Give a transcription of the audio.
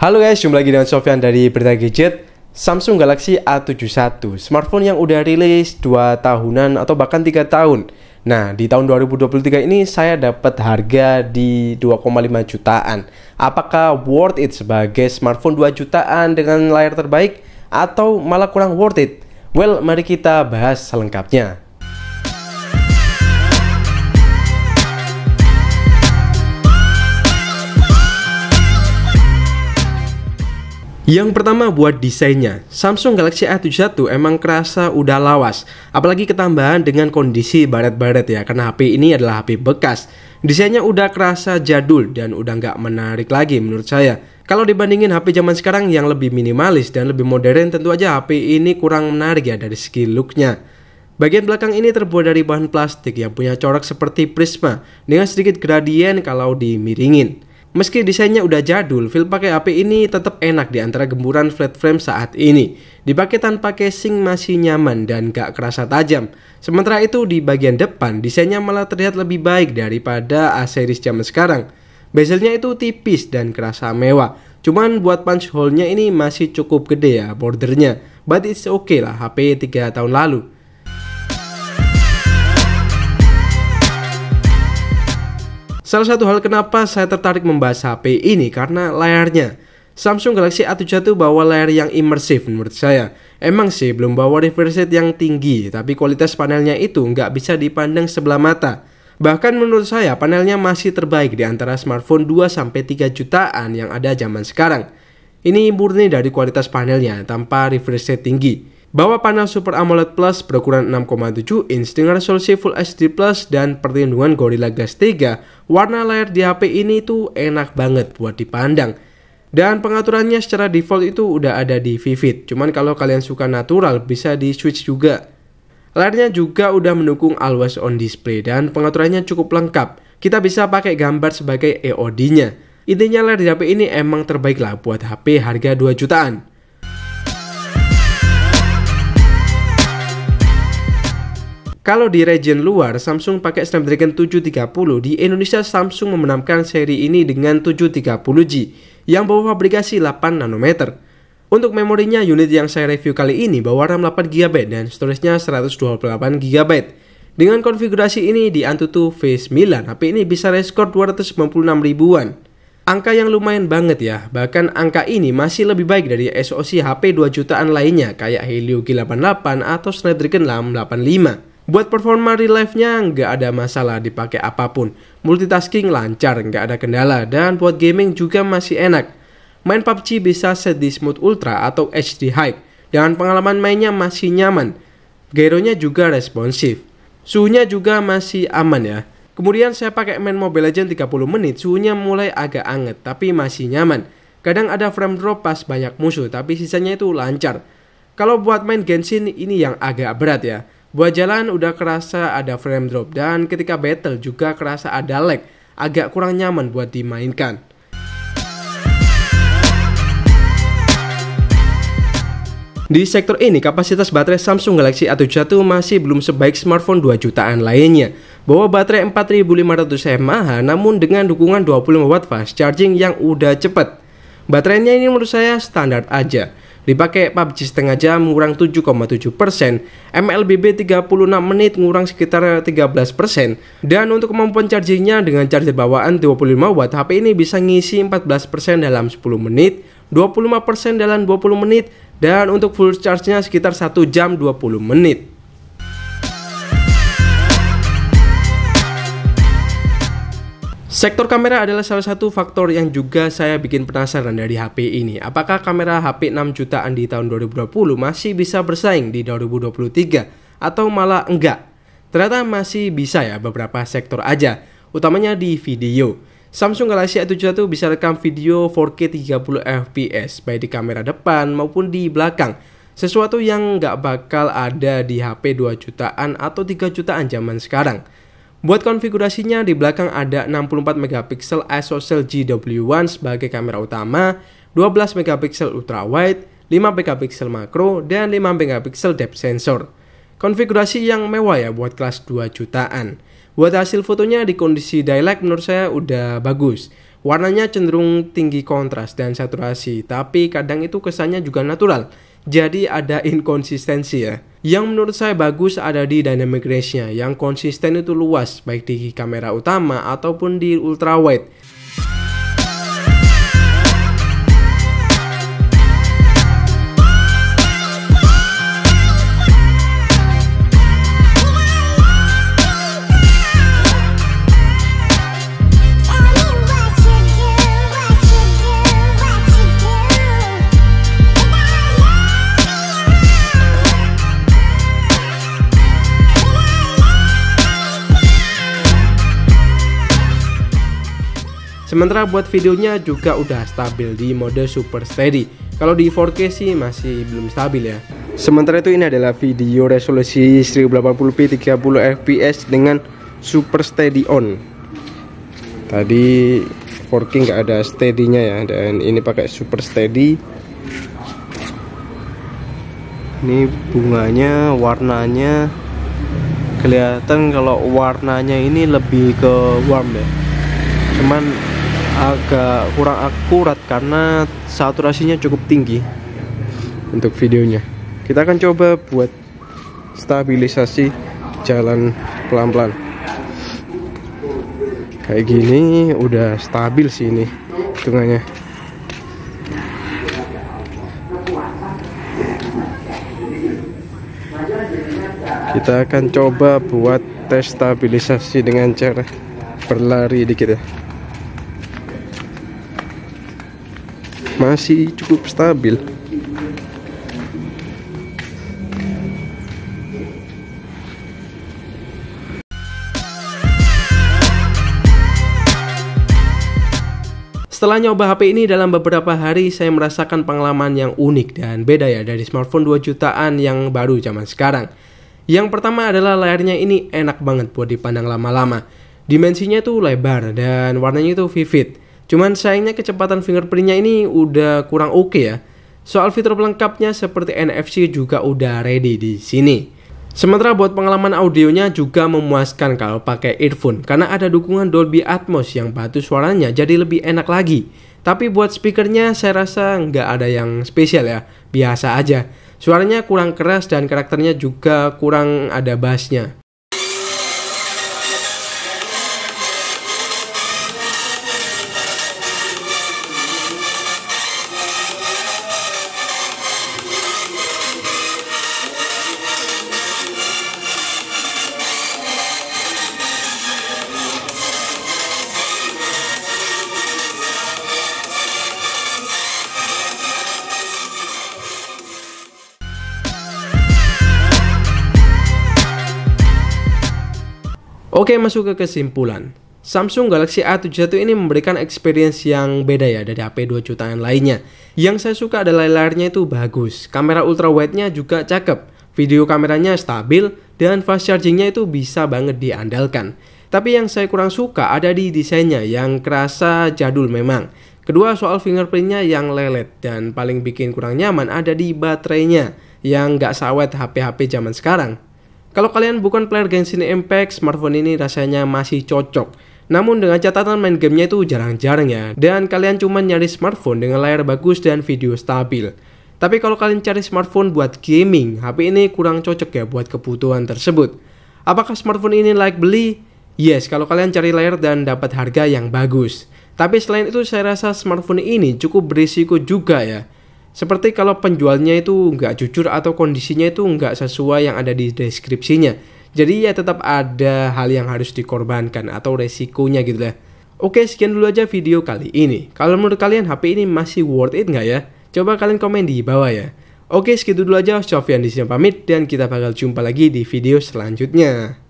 Halo guys, jumpa lagi dengan Sofyan dari Berita Gadget. Samsung Galaxy A71, smartphone yang udah rilis 2 tahunan atau bahkan 3 tahun. Nah, di tahun 2023 ini saya dapat harga di 2,5 jutaan. Apakah worth it sebagai smartphone 2 jutaan dengan layar terbaik atau malah kurang worth it? Well, mari kita bahas selengkapnya. Yang pertama buat desainnya, Samsung Galaxy A71 emang kerasa udah lawas. Apalagi ketambahan dengan kondisi baret-baret ya, karena HP ini adalah HP bekas. Desainnya udah kerasa jadul dan udah nggak menarik lagi menurut saya. Kalau dibandingin HP zaman sekarang yang lebih minimalis dan lebih modern, tentu aja HP ini kurang menarik ya dari segi looknya. Bagian belakang ini terbuat dari bahan plastik yang punya corak seperti prisma dengan sedikit gradien kalau dimiringin. Meski desainnya udah jadul, feel pakai HP ini tetap enak di antara gemburan flat frame saat ini. Dipakai tanpa casing masih nyaman dan gak kerasa tajam. Sementara itu di bagian depan, desainnya malah terlihat lebih baik daripada A-series zaman sekarang. Bezelnya itu tipis dan kerasa mewah. Cuman buat punch hole-nya ini masih cukup gede ya bordernya. But it's okay lah, HP 3 tahun lalu. Salah satu hal kenapa saya tertarik membahas HP ini karena layarnya. Samsung Galaxy A71 bawa layar yang imersif menurut saya. Emang sih belum bawa refresh rate yang tinggi, tapi kualitas panelnya itu nggak bisa dipandang sebelah mata. Bahkan menurut saya panelnya masih terbaik di antara smartphone 2-3 jutaan yang ada zaman sekarang. Ini murni dari kualitas panelnya tanpa refresh rate tinggi. Bawa panel Super AMOLED Plus berukuran 6,7 inch dengan resolusi Full HD Plus dan perlindungan Gorilla Glass 3. Warna layar di HP ini tuh enak banget buat dipandang. Dan pengaturannya secara default itu udah ada di Vivid. Cuman kalau kalian suka natural bisa di switch juga. Layarnya juga udah mendukung Always On Display dan pengaturannya cukup lengkap. Kita bisa pakai gambar sebagai EOD-nya. Intinya layar di HP ini emang terbaik lah buat HP harga 2 jutaan. Kalau di region luar, Samsung pakai Snapdragon 730, di Indonesia Samsung memenamkan seri ini dengan 730G yang bawa fabrikasi 8 nanometer. Untuk memorinya, unit yang saya review kali ini bawa RAM 8GB dan storage-nya 128GB. Dengan konfigurasi ini di Antutu V9, HP ini bisa reskor 296 ribuan. Angka yang lumayan banget ya, bahkan angka ini masih lebih baik dari SoC HP 2 jutaan lainnya kayak Helio G88 atau Snapdragon 885. Buat performa real life-nya nggak ada masalah dipakai apapun. Multitasking lancar, nggak ada kendala. Dan buat gaming juga masih enak. Main PUBG bisa set di Smooth Ultra atau HD High. Dan pengalaman mainnya masih nyaman. Gyronya juga responsif. Suhunya juga masih aman ya. Kemudian saya pakai main Mobile Legends 30 menit. Suhunya mulai agak anget tapi masih nyaman. Kadang ada frame drop pas banyak musuh tapi sisanya itu lancar. Kalau buat main Genshin ini yang agak berat ya. Buat jalan udah kerasa ada frame drop dan ketika battle juga kerasa ada lag, agak kurang nyaman buat dimainkan. Di sektor ini kapasitas baterai Samsung Galaxy A71 masih belum sebaik smartphone 2 jutaan lainnya. Bawa baterai 4500 mAh namun dengan dukungan 25W fast charging yang udah cepet. Baterainya ini menurut saya standar aja. Dipakai PUBG setengah jam ngurang 7,7%, MLBB 36 menit ngurang sekitar 13%, dan untuk kemampuan chargingnya dengan charger bawaan 25W, HP ini bisa ngisi 14% dalam 10 menit, 25% dalam 20 menit, dan untuk full charge-nya sekitar 1 jam 20 menit. Sektor kamera adalah salah satu faktor yang juga saya bikin penasaran dari HP ini. Apakah kamera HP 6 jutaan di tahun 2020 masih bisa bersaing di 2023 atau malah enggak? Ternyata masih bisa ya beberapa sektor aja, utamanya di video. Samsung Galaxy A71 bisa rekam video 4K 30fps baik di kamera depan maupun di belakang. Sesuatu yang nggak bakal ada di HP 2 jutaan atau 3 jutaan zaman sekarang. Buat konfigurasinya di belakang ada 64 megapiksel ISOCELL GW1 sebagai kamera utama, 12 megapiksel ultra wide, 5 megapiksel makro, dan 5 megapiksel depth sensor. Konfigurasi yang mewah ya buat kelas 2 jutaan. Buat hasil fotonya di kondisi daylight menurut saya udah bagus. Warnanya cenderung tinggi kontras dan saturasi, tapi kadang itu kesannya juga natural. Jadi ada inkonsistensi ya. Yang menurut saya bagus ada di dynamic range-nya, yang konsisten itu luas, baik di kamera utama ataupun di ultrawide. Sementara buat videonya juga udah stabil di mode Super Steady. Kalau di 4K sih masih belum stabil ya. Sementara itu ini adalah video resolusi 1080p 30 fps dengan Super Steady on. Tadi 4K nggak ada steady-nya ya, dan ini pakai Super Steady. Ini bunganya, warnanya kelihatan kalau warnanya ini lebih ke warm ya. Cuman agak kurang akurat karena saturasinya cukup tinggi untuk videonya. Kita akan coba buat stabilisasi jalan pelan-pelan. Kayak gini udah stabil sih ini hitungannya. Kita akan coba buat tes stabilisasi dengan cara berlari dikit ya. Masih cukup stabil. Setelah nyoba HP ini dalam beberapa hari, saya merasakan pengalaman yang unik dan beda ya dari smartphone 2 jutaan yang baru zaman sekarang. Yang pertama adalah layarnya ini enak banget buat dipandang lama-lama. Dimensinya tuh lebar dan warnanya itu vivid. Cuman sayangnya kecepatan fingerprintnya ini udah kurang oke ya. Soal fitur pelengkapnya seperti NFC juga udah ready di sini. Sementara buat pengalaman audionya juga memuaskan kalau pakai earphone, karena ada dukungan Dolby Atmos yang bantu suaranya jadi lebih enak lagi. Tapi buat speakernya saya rasa nggak ada yang spesial ya, biasa aja. Suaranya kurang keras dan karakternya juga kurang ada bassnya. Oke, masuk ke kesimpulan. Samsung Galaxy A71 ini memberikan experience yang beda ya dari HP 2 jutaan lainnya. Yang saya suka adalah layarnya itu bagus, kamera ultrawide-nya juga cakep, video kameranya stabil, dan fast charging-nya itu bisa banget diandalkan. Tapi yang saya kurang suka ada di desainnya yang kerasa jadul memang. Kedua, soal fingerprint-nya yang lelet, dan paling bikin kurang nyaman ada di baterainya yang nggak sawet HP-HP zaman sekarang. Kalau kalian bukan player Genshin Impact, smartphone ini rasanya masih cocok. Namun dengan catatan main gamenya itu jarang-jarang ya. Dan kalian cuma nyari smartphone dengan layar bagus dan video stabil. Tapi kalau kalian cari smartphone buat gaming, HP ini kurang cocok ya buat kebutuhan tersebut. Apakah smartphone ini layak beli? Yes, kalau kalian cari layar dan dapat harga yang bagus. Tapi selain itu saya rasa smartphone ini cukup berisiko juga ya. Seperti kalau penjualnya itu nggak jujur atau kondisinya itu nggak sesuai yang ada di deskripsinya. Jadi ya tetap ada hal yang harus dikorbankan atau resikonya gitu lah. Oke, sekian dulu aja video kali ini. Kalau menurut kalian HP ini masih worth it nggak ya? Coba kalian komen di bawah ya. Oke, segitu dulu aja. Sofyan di sini pamit dan kita bakal jumpa lagi di video selanjutnya.